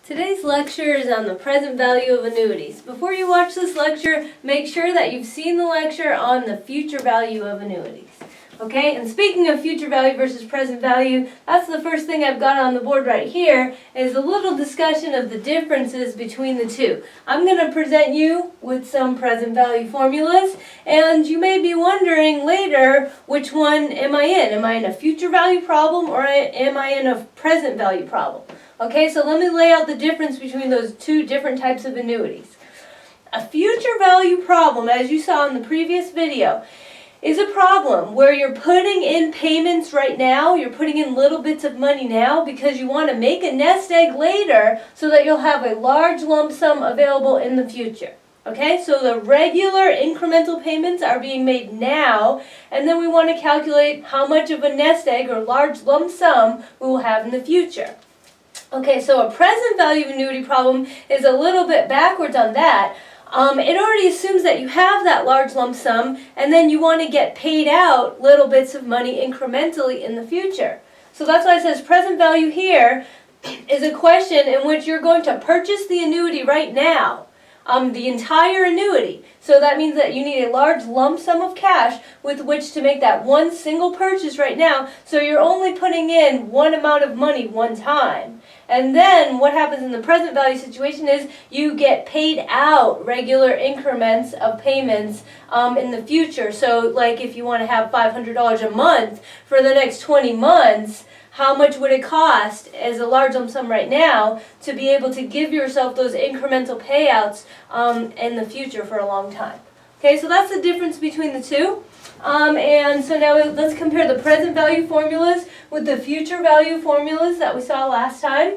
Today's lecture is on the present value of annuities. Before you watch this lecture, make sure that you've seen the lecture on the future value of annuities. Okay, and speaking of future value versus present value, that's the first thing I've got on the board right here, is a little discussion of the differences between the two. I'm going to present you with some present value formulas, and you may be wondering later, which one am I in? Am I in a future value problem or am I in a present value problem? Okay, so let me lay out the difference between those two different types of annuities. A future value problem, as you saw in the previous video, is a problem where you're putting in payments right now, you're putting in little bits of money now because you want to make a nest egg later so that you'll have a large lump sum available in the future. Okay, so the regular incremental payments are being made now, and then we want to calculate how much of a nest egg or large lump sum we will have in the future. Okay, so a present value annuity problem is a little bit backwards on that. It already assumes that you have that large lump sum, and then you want to get paid out little bits of money incrementally in the future. So that's why it says present value here is a question in which you're going to purchase the annuity right now. The entire annuity. So that means that you need a large lump sum of cash with which to make that one single purchase right now. So you're only putting in one amount of money one time. And then what happens in the present value situation is you get paid out regular increments of payments in the future. So like if you want to have $500 a month for the next 20 months, how much would it cost as a large lump sum right now to be able to give yourself those incremental payouts in the future for a long time? Okay, so that's the difference between the two. And so now let's compare the present value formulas with the future value formulas that we saw last time.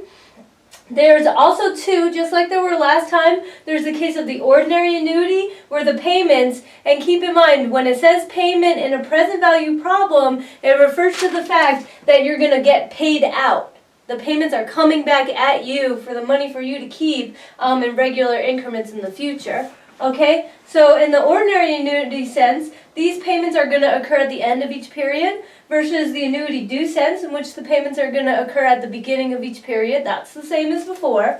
There's also two, just like there were last time. There's the case of the ordinary annuity where the payments, and keep in mind when it says payment in a present value problem, it refers to the fact that you're going to get paid out. The payments are coming back at you for the money for you to keep in regular increments in the future. Okay, so in the ordinary annuity sense, these payments are going to occur at the end of each period versus the annuity due sense in which the payments are going to occur at the beginning of each period. That's the same as before.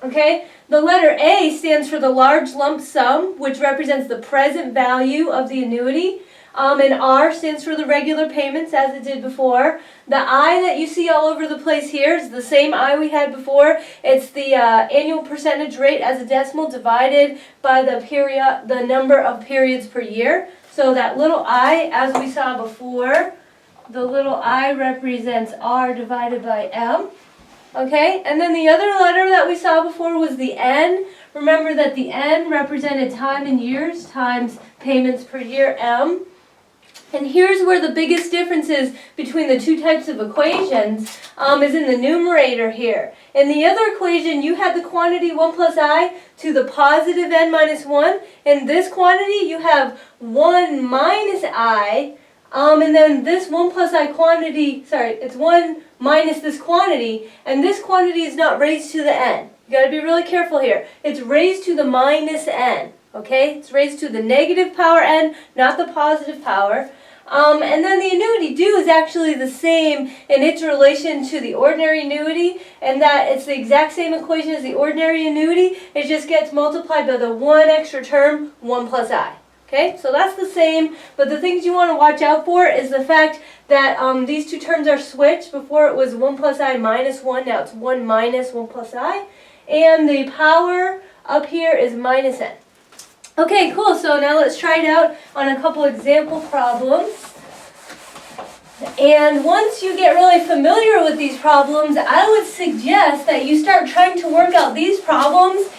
Okay, the letter A stands for the large lump sum, which represents the present value of the annuity. And R stands for the regular payments as it did before. The I that you see all over the place here is the same I we had before. It's the annual percentage rate as a decimal divided by the number of periods per year. So that little I, as we saw before, the little I represents R divided by M. Okay, and then the other letter that we saw before was the N. Remember that the N represented time in years times payments per year, M. And here's where the biggest difference is between the two types of equations is in the numerator here. In the other equation, you had the quantity 1 plus I to the positive n minus 1. In this quantity, you have 1 minus I, and then this 1 plus I quantity, it's 1 minus this quantity, and this quantity is not raised to the n. You got to be really careful here. It's raised to the minus n. Okay, it's raised to the negative power n, not the positive power. And then the annuity due is actually the same in its relation to the ordinary annuity, and that it's the exact same equation as the ordinary annuity. It just gets multiplied by the one extra term, 1 plus I. Okay, so that's the same, but the things you want to watch out for is the fact that these two terms are switched. Before it was 1 plus I minus 1, now it's 1 minus 1 plus I, and the power up here is minus n. Okay, cool. So now let's try it out on a couple example problems. And once you get really familiar with these problems, I would suggest that you start trying to work out these problems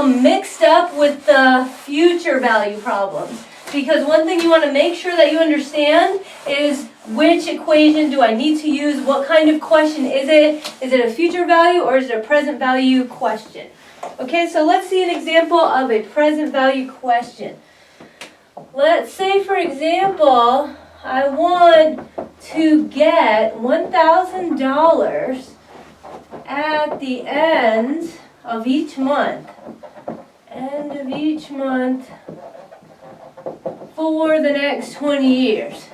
mixed up with the future value problems. Because one thing you want to make sure that you understand is which equation do I need to use, what kind of question is it? Is it a future value or is it a present value question? Okay, so let's see an example of a present value question. Let's say, for example, I want to get $1,000 at the end of each month. End of each month for the next 20 years.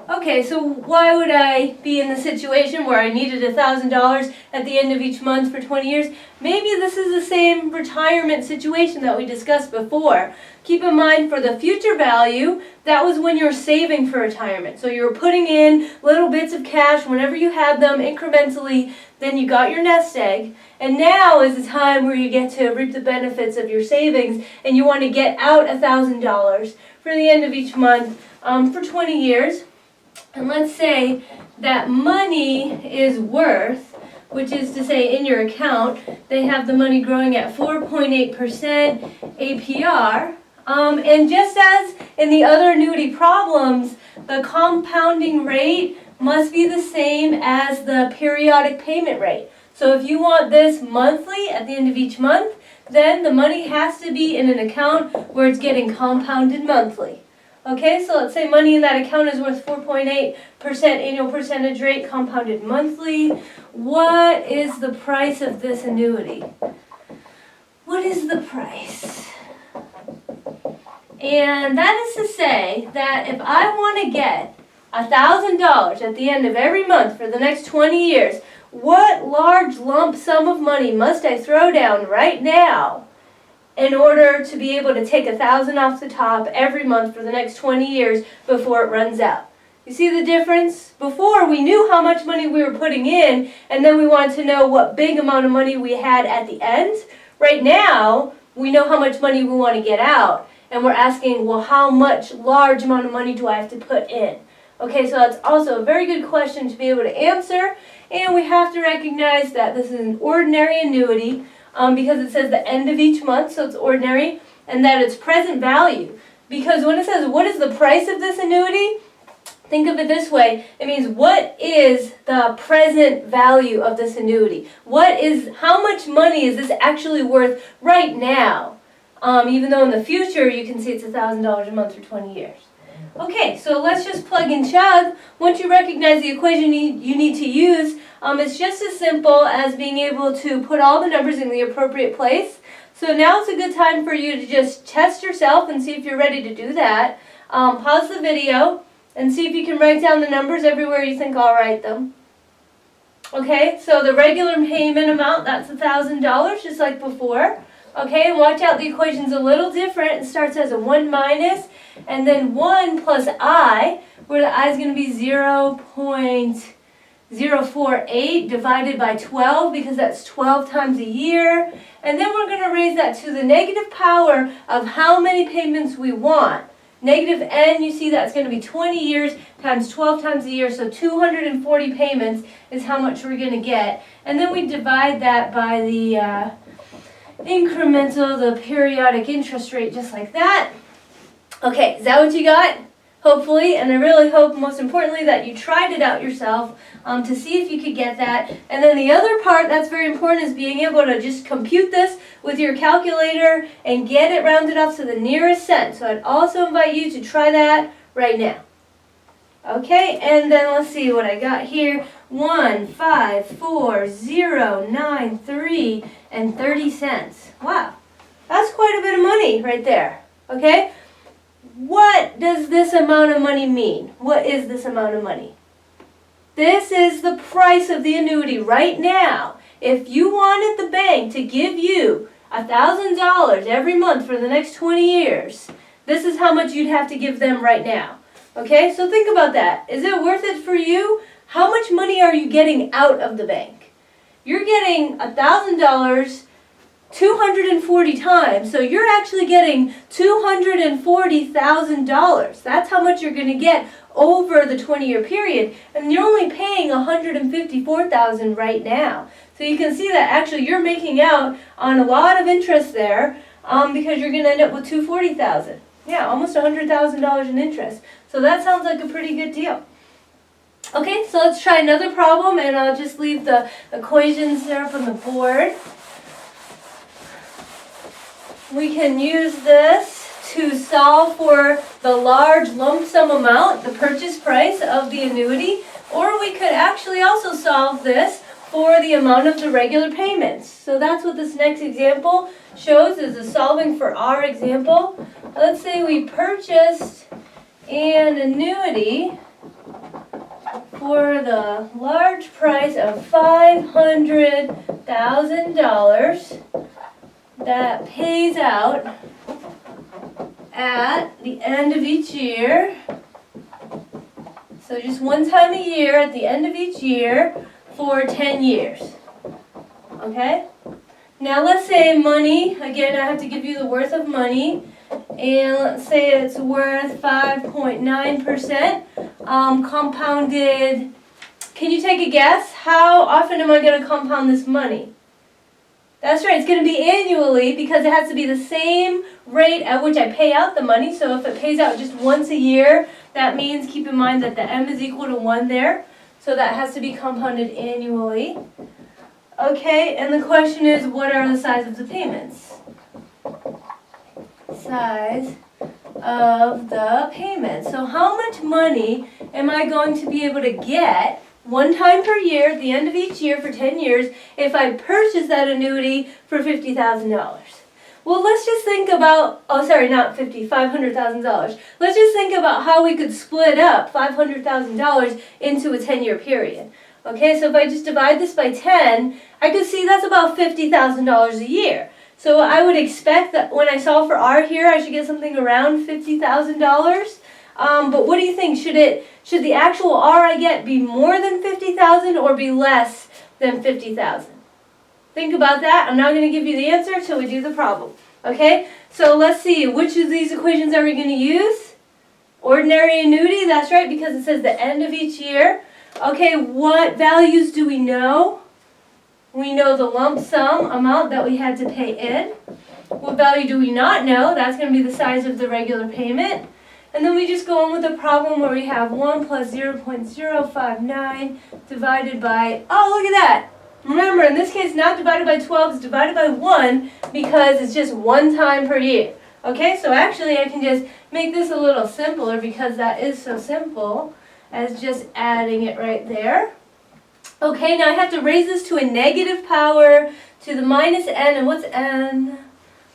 Okay. Okay, so why would I be in the situation where I needed $1,000 at the end of each month for 20 years? Maybe this is the same retirement situation that we discussed before. Keep in mind, for the future value, that was when you're saving for retirement. So you were putting in little bits of cash whenever you had them incrementally, then you got your nest egg. And now is the time where you get to reap the benefits of your savings, and you want to get out $1,000 for the end of each month for 20 years. And let's say that money is worth, which is to say in your account, they have the money growing at 4.8% APR. And just as in the other annuity problems, the compounding rate must be the same as the periodic payment rate. So if you want this monthly at the end of each month, then the money has to be in an account where it's getting compounded monthly. Okay, so let's say money in that account is worth 4.8% annual percentage rate compounded monthly. What is the price of this annuity? What is the price? And that is to say that if I want to get $1,000 at the end of every month for the next 20 years, what large lump sum of money must I throw down right now in order to be able to take $1,000 off the top every month for the next 20 years before it runs out? You see the difference? Before, we knew how much money we were putting in, and then we wanted to know what big amount of money we had at the end. Right now, we know how much money we want to get out, and we're asking, well, how much large amount of money do I have to put in? Okay, so that's also a very good question to be able to answer, and we have to recognize that this is an ordinary annuity because it says the end of each month, so it's ordinary, and that it's present value. Because when it says, what is the price of this annuity? Think of it this way. It means, what is the present value of this annuity? How much money is this actually worth right now? Even though in the future you can see it's $1,000 a month for 20 years. Okay, so let's just plug and chug. Once you recognize the equation you need to use, it's just as simple as being able to put all the numbers in the appropriate place. So now is a good time for you to just test yourself and see if you're ready to do that. Pause the video and see if you can write down the numbers everywhere you think I'll write them. Okay, so the regular payment amount, that's $1,000, just like before. Okay, and watch out, the equation's a little different. It starts as a 1 minus, and then 1 plus I, where the I is going to be 0.048 divided by 12, because that's 12 times a year. And then we're going to raise that to the negative power of how many payments we want. Negative n, you see that's going to be 20 years times 12 times a year, so 240 payments is how much we're going to get. And then we divide that by the incremental, the periodic interest rate, just like that. Okay, is that what you got? Hopefully, and I really hope, most importantly, that you tried it out yourself to see if you could get that. And then the other part that's very important is being able to just compute this with your calculator and get it rounded off to the nearest cent. So I'd also invite you to try that right now. Okay, and then let's see what I got here. 1, 5, 4, 0, 9, 3, and 30 cents. Wow, that's quite a bit of money right there. Okay, what does this amount of money mean? What is this amount of money? This is the price of the annuity right now. If you wanted the bank to give you $1,000 every month for the next 20 years, this is how much you'd have to give them right now. Okay, so think about that. Is it worth it for you? How much money are you getting out of the bank? You're getting $1,000 240 times, so you're actually getting $240,000. That's how much you're going to get over the 20-year period, and you're only paying $154,000 right now. So you can see that actually you're making out on a lot of interest there because you're going to end up with $240,000. Yeah, almost $100,000 in interest. So that sounds like a pretty good deal. Okay, so let's try another problem, and I'll just leave the equations there up on the board. We can use this to solve for the large lump sum amount, the purchase price of the annuity, or we could actually also solve this for the amount of the regular payments. So that's what this next example shows, is the solving for our example. Let's say we purchased an annuity for the large price of $500,000 that pays out at the end of each year. So just one time a year at the end of each year for 10 years. Okay? Now let's say money, again I have to give you the worth of money, and let's say it's worth 5.9% compounded. Can you take a guess? How often am I going to compound this money? That's right, it's going to be annually because it has to be the same rate at which I pay out the money. So if it pays out just once a year, that means keep in mind that the M is equal to 1 there. So that has to be compounded annually. Okay, and the question is, what are the size of the payments? Size of the payments. So how much money am I going to be able to get one time per year at the end of each year for 10 years if I purchase that annuity for $50,000? Well, let's just think about, $500,000. Let's just think about how we could split up $500,000 into a 10-year period. Okay, so if I just divide this by 10, I could see that's about $50,000 a year. So I would expect that when I solve for R here, I should get something around $50,000. But what do you think? Should the actual R I get be more than $50,000 or be less than $50,000? Think about that. I'm not going to give you the answer until we do the problem. Okay? So let's see. Which of these equations are we going to use? Ordinary annuity. That's right, because it says the end of each year. Okay, what values do we know? We know the lump sum amount that we had to pay in. What value do we not know? That's going to be the size of the regular payment. And then we just go on with the problem where we have 1 plus 0.059 divided by, oh, look at that. Remember, in this case, not divided by 12, it's divided by 1 because it's just one time per year. Okay, so actually I can just make this a little simpler because that is so simple as just adding it right there. Okay, now I have to raise this to a negative power to the minus n, and what's n?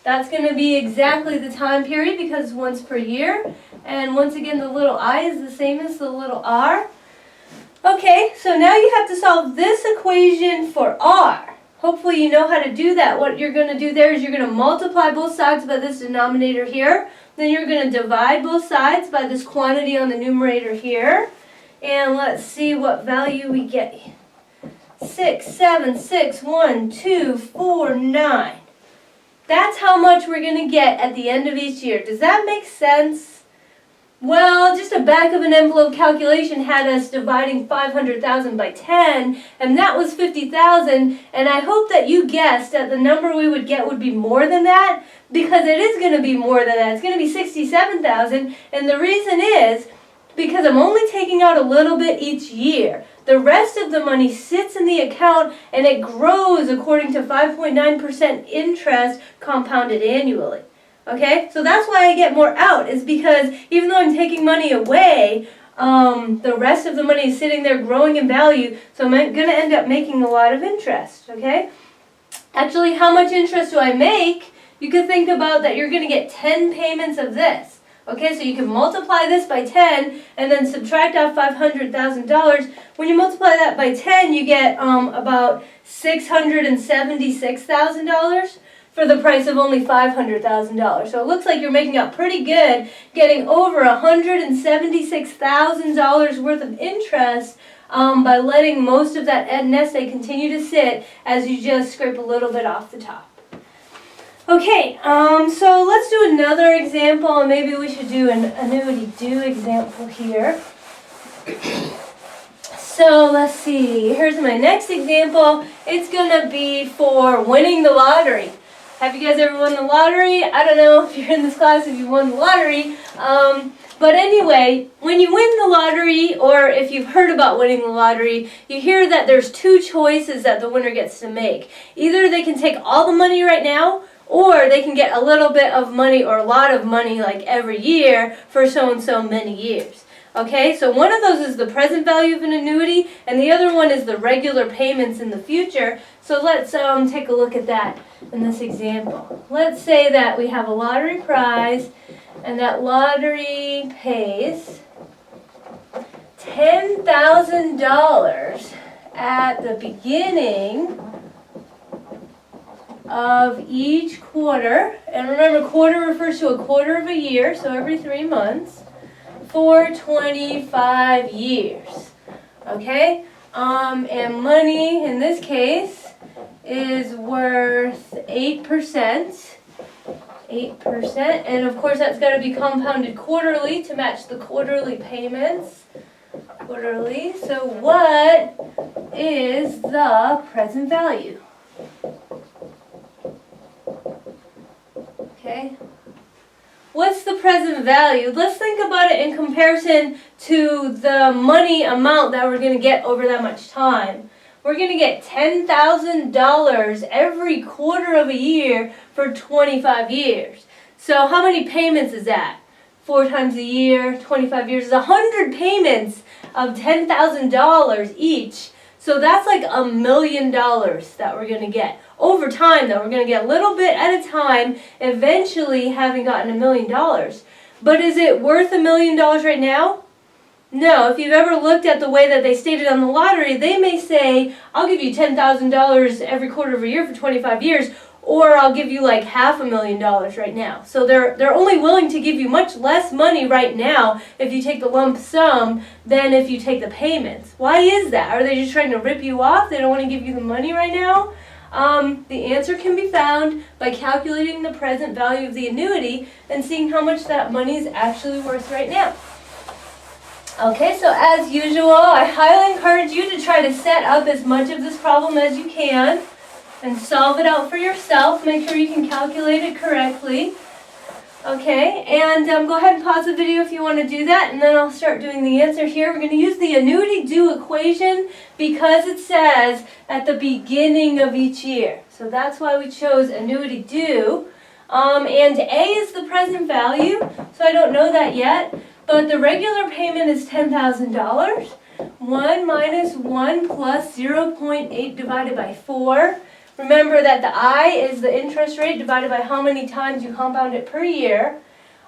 That's going to be exactly the time period because it's once per year. And once again, the little I is the same as the little r. Okay, so now you have to solve this equation for r. Hopefully you know how to do that. What you're going to do there is you're going to multiply both sides by this denominator here. Then you're going to divide both sides by this quantity on the numerator here. And let's see what value we get. 6, 7, 6, 1, 2, 4, 9. That's how much we're going to get at the end of each year. Does that make sense? Well, just a back of an envelope calculation had us dividing 500,000 by 10, and that was 50,000, and I hope that you guessed that the number we would get would be more than that, because it is going to be more than that. It's going to be 67,000, and the reason is because I'm only taking out a little bit each year. The rest of the money sits in the account and it grows according to 5.9% interest compounded annually. Okay, so that's why I get more out, is because even though I'm taking money away, the rest of the money is sitting there growing in value, so I'm going to end up making a lot of interest. Okay, actually, how much interest do I make? You could think about that you're going to get 10 payments of this. Okay, so you can multiply this by 10 and then subtract out $500,000. When you multiply that by 10, you get about $676,000 for the price of only $500,000. So it looks like you're making out pretty good, getting over $176,000 worth of interest by letting most of that nest egg continue to sit as you just scrape a little bit off the top. Okay, so let's do another example, and maybe we should do an annuity do example here. So let's see, here's my next example. It's going to be for winning the lottery. Have you guys ever won the lottery? I don't know if you're in this class if you won the lottery. But anyway, when you win the lottery, or if you've heard about winning the lottery, you hear that there's two choices that the winner gets to make. Either they can take all the money right now, or they can get a little bit of money or a lot of money like every year for so and so many years. Okay, so one of those is the present value of an annuity, and the other one is the regular payments in the future. So let's take a look at that in this example. Let's say that we have a lottery prize, and that lottery pays $10,000 at the beginning of each quarter, and remember quarter refers to a quarter of a year, so every 3 months, for 25 years. Okay? And money in this case is worth 8%. 8%, and of course that's got to be compounded quarterly to match the quarterly payments. Quarterly. So what is the present value? Okay. What's the present value? Let's think about it in comparison to the money amount that we're going to get over that much time. We're going to get $10,000 every quarter of a year for 25 years. So how many payments is that? 4 times a year, 25 years is 100 payments of $10,000 each. So that's like $1 million that we're going to get. Over time, though, we're going to get a little bit at a time, eventually having gotten $1 million. But is it worth $1 million right now? No. If you've ever looked at the way that they stated on the lottery, they may say, I'll give you $10,000 every quarter of a year for 25 years, or I'll give you like $500,000 right now. So they're only willing to give you much less money right now if you take the lump sum than if you take the payments. Why is that? Are they just trying to rip you off? They don't want to give you the money right now? The answer can be found by calculating the present value of the annuity and seeing how much that money is actually worth right now. Okay, so as usual, I highly encourage you to try to set up as much of this problem as you can and solve it out for yourself. Make sure you can calculate it correctly. Okay, and go ahead and pause the video if you want to do that, and then I'll start doing the answer here. We're going to use the annuity due equation because it says at the beginning of each year. So that's why we chose annuity due. And A is the present value, so I don't know that yet. But the regular payment is $10,000. 1 minus 1 plus 0.8 divided by 4. Remember that the I is the interest rate divided by how many times you compound it per year.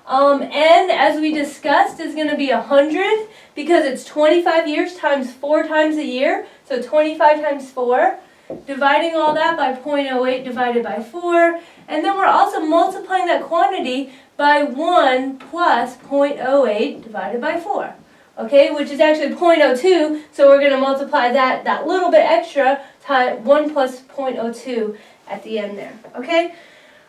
N, as we discussed, is going to be 100 because it's 25 years times 4 times a year. So 25 times 4. Dividing all that by 0.08 divided by 4. And then we're also multiplying that quantity by 1 plus 0.08 divided by 4. Okay, which is actually 0.02, so we're going to multiply that little bit extra time 1 plus 0.02 at the end there. Okay,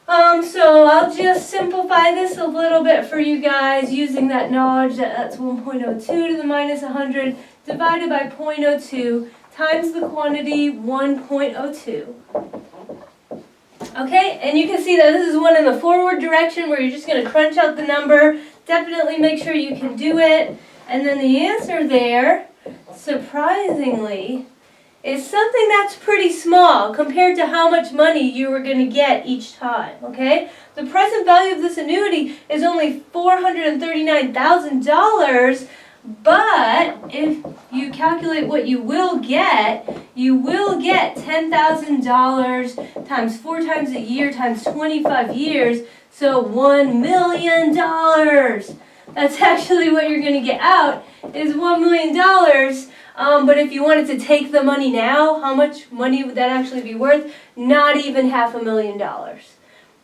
so I'll just simplify this a little bit for you guys using that knowledge that that's 1.02 to the minus 100 divided by 0.02 times the quantity 1.02. Okay, and you can see that this is one in the forward direction where you're just going to crunch out the number. Definitely make sure you can do it. And then the answer there, surprisingly, is something that's pretty small compared to how much money you were going to get each time. Okay, the present value of this annuity is only $439,000. But if you calculate what you will get $10,000 times 4 times a year times 25 years, so $1 million. That's actually what you're going to get out is $1 million. But if you wanted to take the money now, how much money would that actually be worth? Not even $500,000.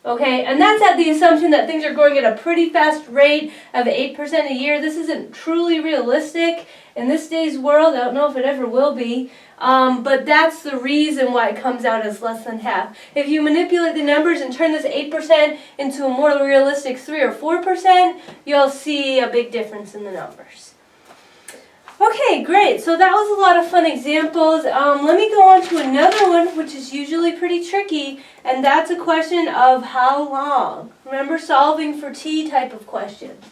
Okay, and that's at the assumption that things are growing at a pretty fast rate of 8% a year. This isn't truly realistic in this day's world. I don't know if it ever will be, but that's the reason why it comes out as less than half. If you manipulate the numbers and turn this 8% into a more realistic 3 or 4%, you'll see a big difference in the numbers. Okay, great. So that was a lot of fun examples. Let me go on to another one, which is usually pretty tricky, and that's a question of how long. Remember, solving for T type of questions.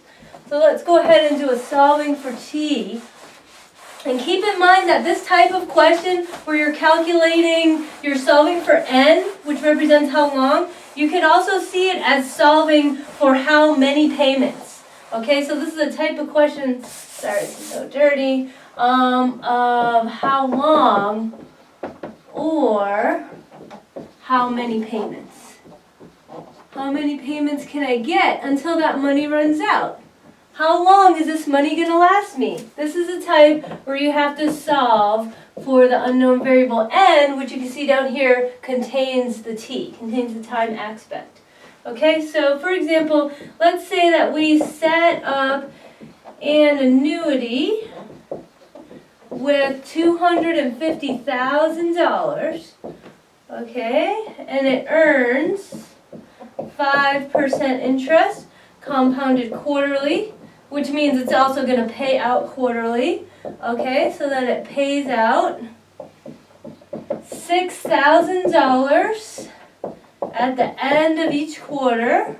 So let's go ahead and do a solving for T. And keep in mind that this type of question where you're solving for N, which represents how long, you can also see it as solving for how many payments. Okay, so this is a type of question, sorry, this is so dirty, of how long or how many payments. How many payments can I get until that money runs out? how long is this money going to last me? This is a type where you have to solve for the unknown variable n, which you can see down here contains the t, contains the time aspect. Okay, so for example, let's say that we set up an annuity with $250,000, okay, and it earns 5% interest compounded quarterly, which means it's also going to pay out quarterly, okay, so that it pays out $6,000 at the end of each quarter.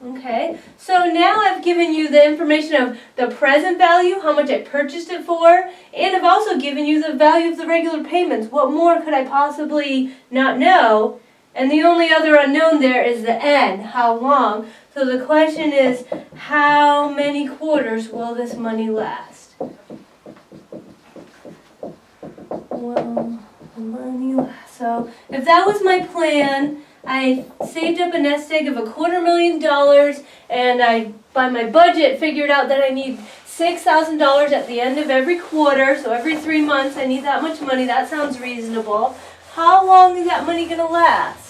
Okay, so now I've given you the information of the present value, how much I purchased it for, and I've also given you the value of the regular payments. What more could I possibly not know? And the only other unknown there is the n, how long. So the question is, how many quarters will this money last? Will the money last? So if that was my plan, I saved up a nest egg of $250,000, and I, by my budget, figured out that I need $6,000 at the end of every quarter, so every 3 months I need that much money. That sounds reasonable. How long is that money going to last?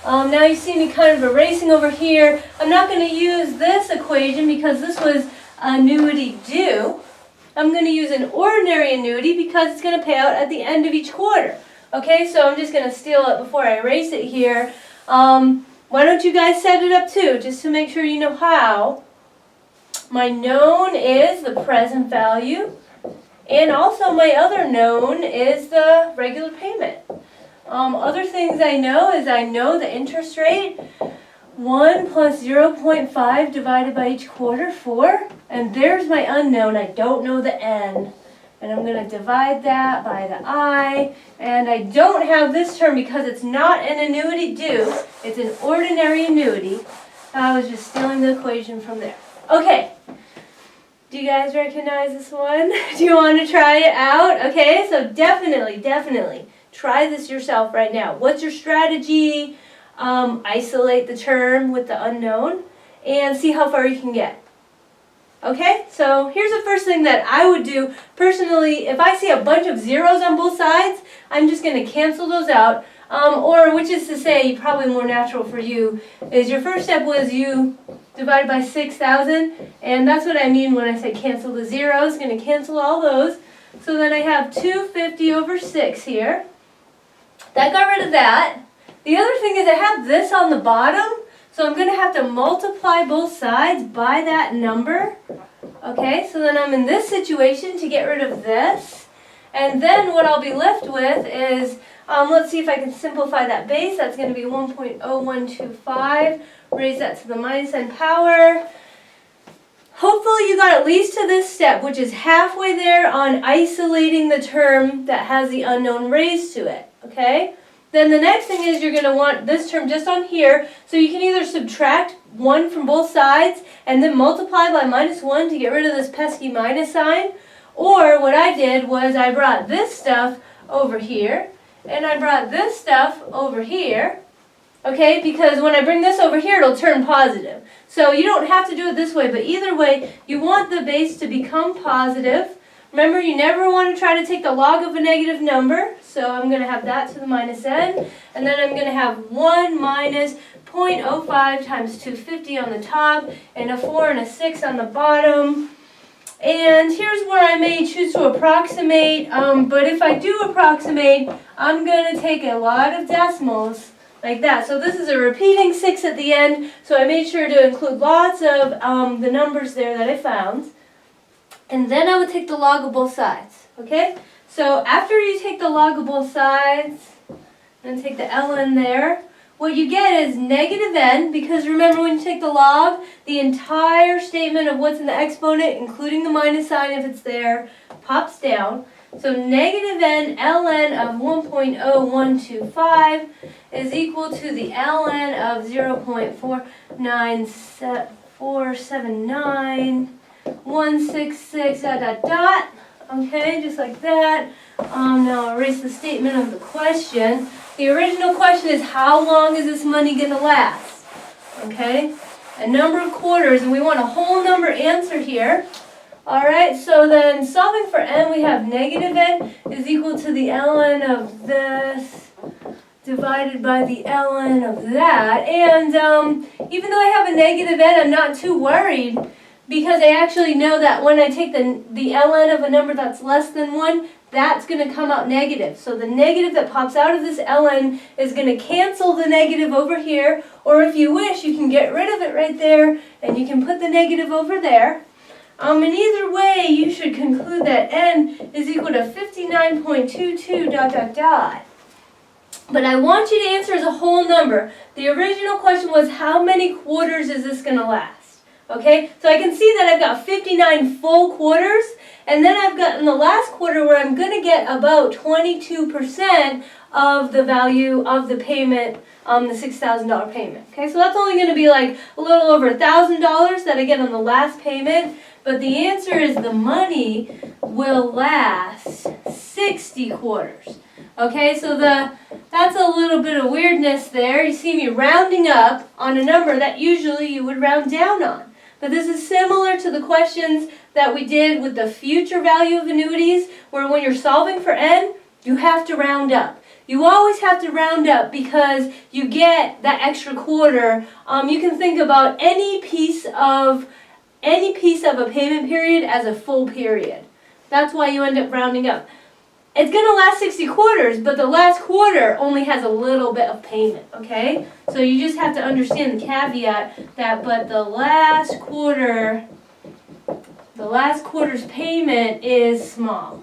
Now you see me kind of erasing over here. I'm not going to use this equation because this was annuity due. I'm going to use an ordinary annuity because it's going to pay out at the end of each quarter. Okay, so I'm just going to steal it before I erase it here. Why don't you guys set it up too, just to make sure you know how. My known is the present value, and also my other known is the regular payment. Other things I know is I know the interest rate, 1 plus 0.5 divided by each quarter, 4. And there's my unknown, I don't know the n. And I'm going to divide that by the I. And I don't have this term because it's not an annuity due, it's an ordinary annuity. I was just stealing the equation from there. Okay. Do you guys recognize this one? Do you want to try it out? Okay, so definitely try this yourself right now. What's your strategy? Isolate the term with the unknown and see how far you can get. Okay, so here's the first thing that I would do personally. If I see a bunch of zeros on both sides, I'm just going to cancel those out. Or, which is to say, probably more natural for you, is your first step was you divide by 6,000, and that's what I mean when I say cancel the zeros. Going to cancel all those. So then I have 250 over 6 here. That got rid of that. The other thing is I have this on the bottom, so I'm going to have to multiply both sides by that number. Okay, so then I'm in this situation to get rid of this. And then what I'll be left with is, let's see if I can simplify that base. That's going to be 1.0125. Raise that to the minus n power. Hopefully you got at least to this step, which is halfway there on isolating the term that has the unknown raised to it. Okay? Then the next thing is you're going to want this term just on here, so you can either subtract 1 from both sides and then multiply by minus 1 to get rid of this pesky minus sign. Or what I did was I brought this stuff over here, and I brought this stuff over here. Okay, because when I bring this over here, it'll turn positive. So you don't have to do it this way, but either way, you want the base to become positive. Remember, you never want to try to take the log of a negative number. So I'm going to have that to the minus n. And then I'm going to have 1 minus 0.05 times 250 on the top, and a 4 and a 6 on the bottom. And here's where I may choose to approximate, but if I do approximate, I'm going to take a lot of decimals. Like that. So this is a repeating 6 at the end, so I made sure to include lots of the numbers there that I found. And then I would take the log of both sides. Okay? So after you take the log of both sides, and take the ln there, what you get is negative n, because remember when you take the log, the entire statement of what's in the exponent, including the minus sign if it's there, pops down. So negative n ln of 1.0125 is equal to the ln of 0.4979166 ... Okay, just like that. Now I'll erase the statement of the question. The original question is, how long is this money going to last? Okay, a number of quarters, and we want a whole number answer here. Alright, so then solving for n, we have negative n is equal to the ln of this divided by the ln of that. And even though I have a negative n, I'm not too worried because I actually know that when I take the ln of a number that's less than 1, that's going to come out negative. So the negative that pops out of this ln is going to cancel the negative over here, or if you wish, you can get rid of it right there, and you can put the negative over there. And either way, you should conclude that n is equal to 59.22 ... But I want you to answer as a whole number. The original question was, how many quarters is this going to last? Okay, so I can see that I've got 59 full quarters, and then I've got in the last quarter where I'm going to get about 22% of the value of the payment, the $6,000 payment. Okay, so that's only going to be like a little over $1,000 that I get on the last payment, but the answer is the money will last 60 quarters. Okay, so that's a little bit of weirdness there. You see me rounding up on a number that usually you would round down on. But this is similar to the questions that we did with the future value of annuities, where when you're solving for n, you have to round up. You always have to round up because you get that extra quarter. You can think about any piece of a payment period as a full period. That's why you end up rounding up. It's going to last 60 quarters, but the last quarter only has a little bit of payment, okay? So you just have to understand the caveat that, but the last quarter's payment is small.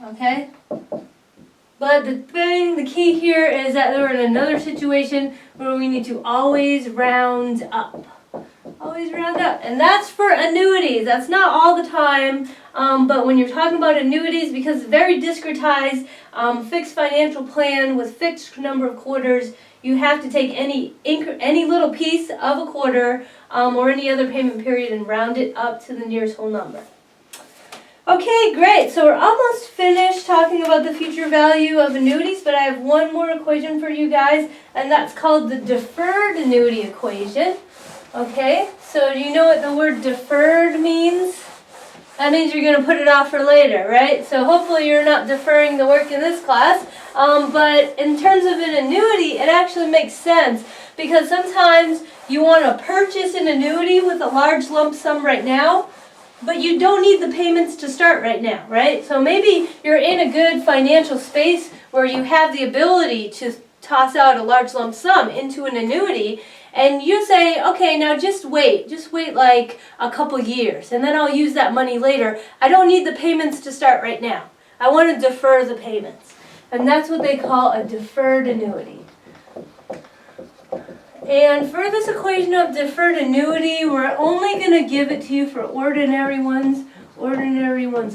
Okay? But the key here is that we're in another situation where we need to always round up. Always round up. And that's for annuities. That's not all the time, but when you're talking about annuities, because it's very discretized, fixed financial plan with fixed number of quarters, you have to take any little piece of a quarter or any other payment period and round it up to the nearest whole number. Okay, great. So we're almost finished talking about the future value of annuities, but I have one more equation for you guys, and that's called the deferred annuity equation. Okay, so do you know what the word deferred means? That means you're going to put it off for later, right? So hopefully you're not deferring the work in this class. But in terms of an annuity, it actually makes sense because sometimes you want to purchase an annuity with a large lump sum right now, but you don't need the payments to start right now, right? So maybe you're in a good financial space where you have the ability to toss out a large lump sum into an annuity, and you say, okay, now just wait like a couple years, and then I'll use that money later. I don't need the payments to start right now. I want to defer the payments. And that's what they call a deferred annuity. And for this equation of deferred annuity, we're only going to give it to you for ordinary ones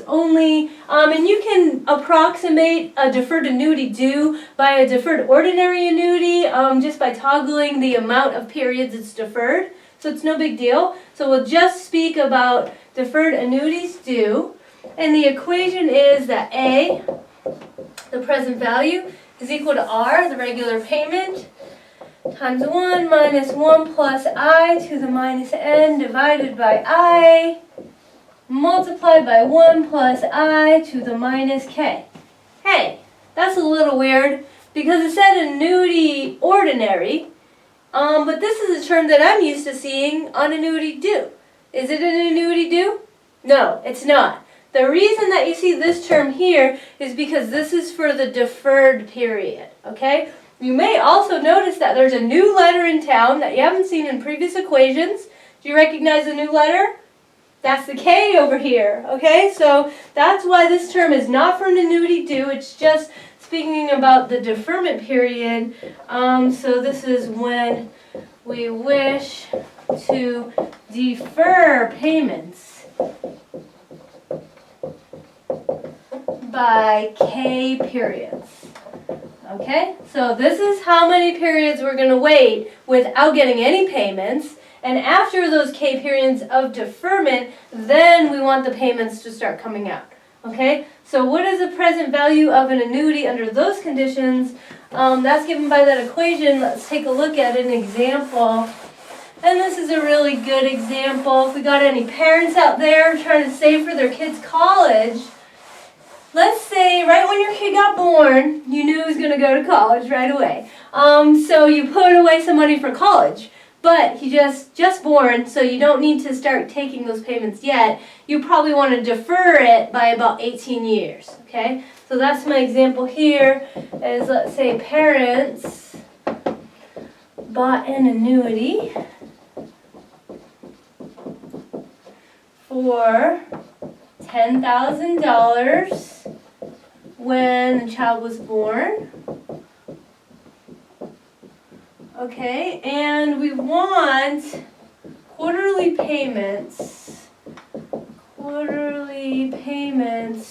only. And you can approximate a deferred annuity due by a deferred ordinary annuity just by toggling the amount of periods it's deferred. So it's no big deal. So we'll just speak about deferred annuities due. And the equation is that A, the present value, is equal to R, the regular payment, times 1 minus 1 plus I to the minus n divided by I, multiplied by 1 plus I to the minus k. Hey, that's a little weird because it said annuity ordinary, but this is a term that I'm used to seeing on annuity due. Is it an annuity due? No, it's not. The reason that you see this term here is because this is for the deferred period, okay? You may also notice that there's a new letter in town that you haven't seen in previous equations. Do you recognize the new letter? That's the K over here, okay? So that's why this term is not for an annuity due. It's just speaking about the deferment period. So this is when we wish to defer payments by K periods. Okay, so this is how many periods we're going to wait without getting any payments. And after those K periods of deferment, then we want the payments to start coming out. Okay, So what is the present value of an annuity under those conditions? That's given by that equation. Let's take a look at an example. And this is a really good example. If we got any parents out there trying to save for their kids' college, let's say right when your kid got born, you knew he was going to go to college right away. So you put away some money for college. But he just born, so you don't need to start taking those payments yet. You probably want to defer it by about 18 years, okay? So that's my example here, is let's say parents bought an annuity for $10,000 when the child was born. Okay, and we want quarterly payments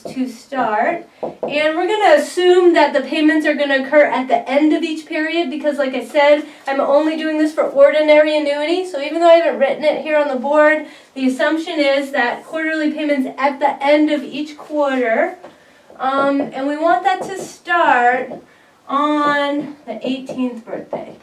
to start. And we're going to assume that the payments are going to occur at the end of each period because, like I said, I'm only doing this for ordinary annuity. So even though I haven't written it here on the board, the assumption is that quarterly payments at the end of each quarter. And we want that to start on the 18th birthday.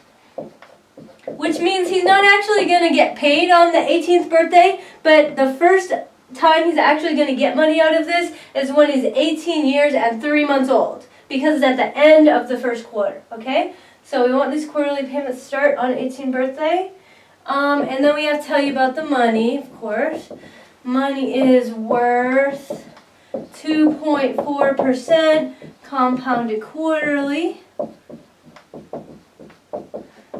Which means he's not actually going to get paid on the 18th birthday, but the first time he's actually going to get money out of this is when he's 18 years and 3 months old, because it's at the end of the first quarter, okay? So we want these quarterly payments to start on 18th birthday. And then we have to tell you about the money, of course. Money is worth 2.4% compounded quarterly.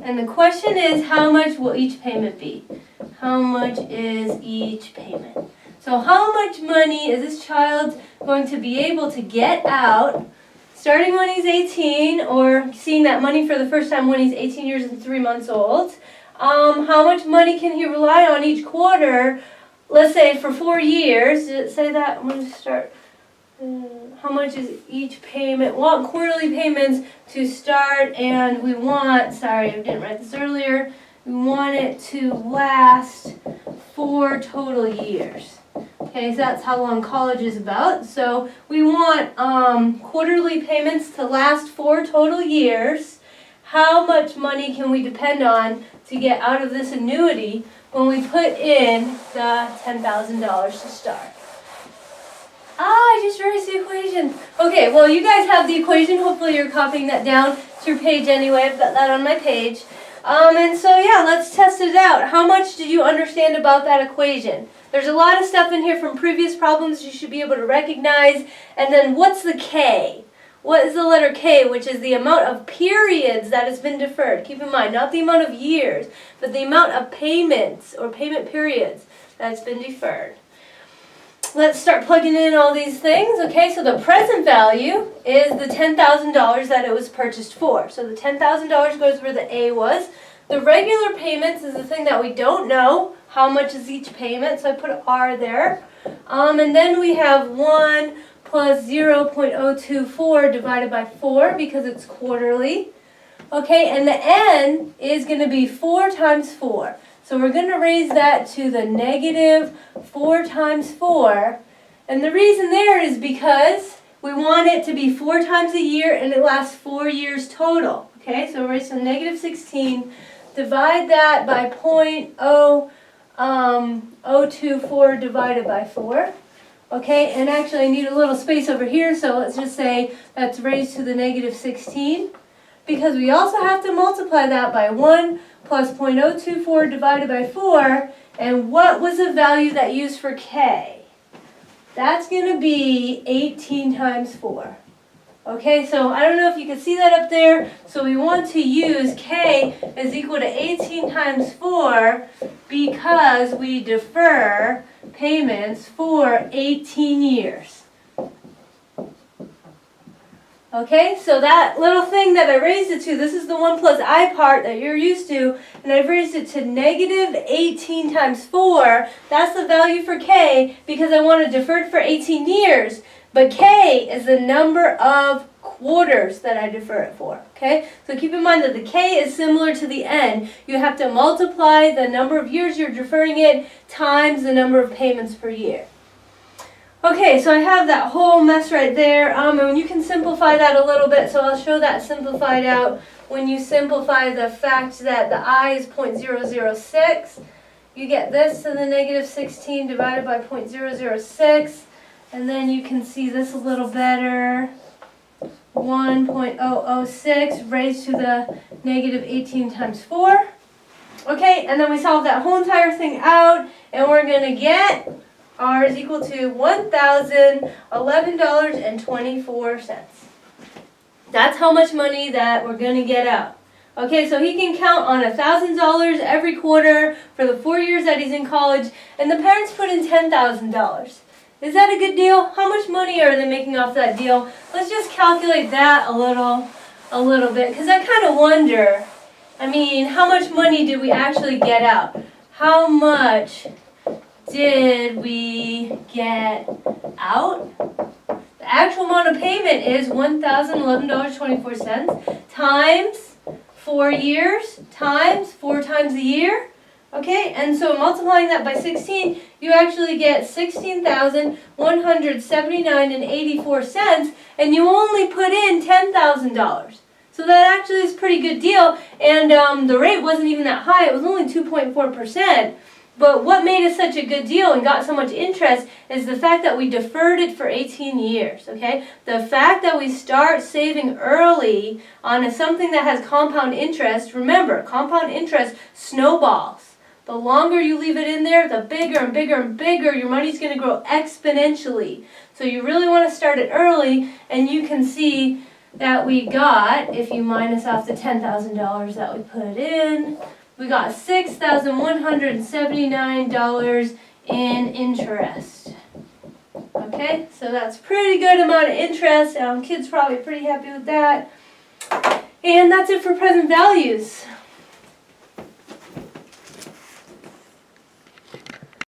And the question is, how much will each payment be? How much is each payment? So how much money is this child going to be able to get out starting when he's 18, or seeing that money for the first time when he's 18 years and 3 months old? How much money can he rely on each quarter, let's say for 4 years? Did it say that? I'm going to start. How much is each payment? We want quarterly payments to start, and we want, sorry, I didn't write this earlier, we want it to last 4 total years. Okay, so that's how long college is about. So we want quarterly payments to last 4 total years. How much money can we depend on to get out of this annuity when we put in the $10,000 to start? I just erased the equation. Okay, well, you guys have the equation. Hopefully you're copying that down to your page anyway. I've got that on my page. And so, yeah, let's test it out. How much did you understand about that equation? There's a lot of stuff in here from previous problems you should be able to recognize. And then what's the K? What is the letter K, which is the amount of periods that has been deferred? Keep in mind, not the amount of years, but the amount of payments or payment periods that's been deferred. Let's start plugging in all these things. Okay, so the present value is the $10,000 that it was purchased for. So the $10,000 goes where the A was. The regular payments is the thing that we don't know. How much is each payment? So I put an R there. And then we have 1 plus 0.024 divided by 4 because it's quarterly. Okay, and the N is going to be 4 times 4. So we're going to raise that to the negative 4 times 4. And the reason there is because we want it to be 4 times a year and it lasts 4 years total. Okay, so raise to negative 16. Divide that by 0.024 divided by 4. Okay, and actually I need a little space over here, so let's just say that's raised to the negative 16. Because we also have to multiply that by 1 plus 0.024 divided by 4. And what was the value that used for K? That's going to be 18 times 4. Okay, so I don't know if you can see that up there. So we want to use K is equal to 18 times 4 because we defer payments for 18 years. Okay, so that little thing that I raised it to, this is the 1 plus I part that you're used to, and I've raised it to negative 18 times 4. That's the value for K because I want to defer it for 18 years. But K is the number of quarters that I defer it for. Okay, so keep in mind that the K is similar to the N. You have to multiply the number of years you're deferring it times the number of payments per year. Okay, so I have that whole mess right there, and you can simplify that a little bit, so I'll show that simplified out. When you simplify the fact that the I is 0.006, you get this to the negative 16 divided by 0.006, and then you can see this a little better. 1.006 raised to the negative 18 times 4. Okay, and then we solve that whole entire thing out, and we're going to get R is equal to $1,011.24. That's how much money that we're going to get out. Okay, so he can count on $1,000 every quarter for the 4 years that he's in college, and the parents put in $10,000. Is that a good deal? How much money are they making off that deal? Let's just calculate that a little bit, because I kind of wonder, I mean, how much money did we actually get out? How much did we get out? The actual amount of payment is $1,011.24 times 4 years times 4 times a year. Okay, and so multiplying that by 16, you actually get $16,179.84, and you only put in $10,000. So that actually is a pretty good deal, and the rate wasn't even that high. It was only 2.4%. But what made it such a good deal and got so much interest is the fact that we deferred it for 18 years, okay? The fact that we start saving early on something that has compound interest, remember, compound interest snowballs. The longer you leave it in there, the bigger and bigger and bigger your money's going to grow exponentially. So you really want to start it early, and you can see that we got, if you minus off the $10,000 that we put in, we got $6,179 in interest. Okay, so that's a pretty good amount of interest. Kids probably pretty happy with that. And that's it for present values.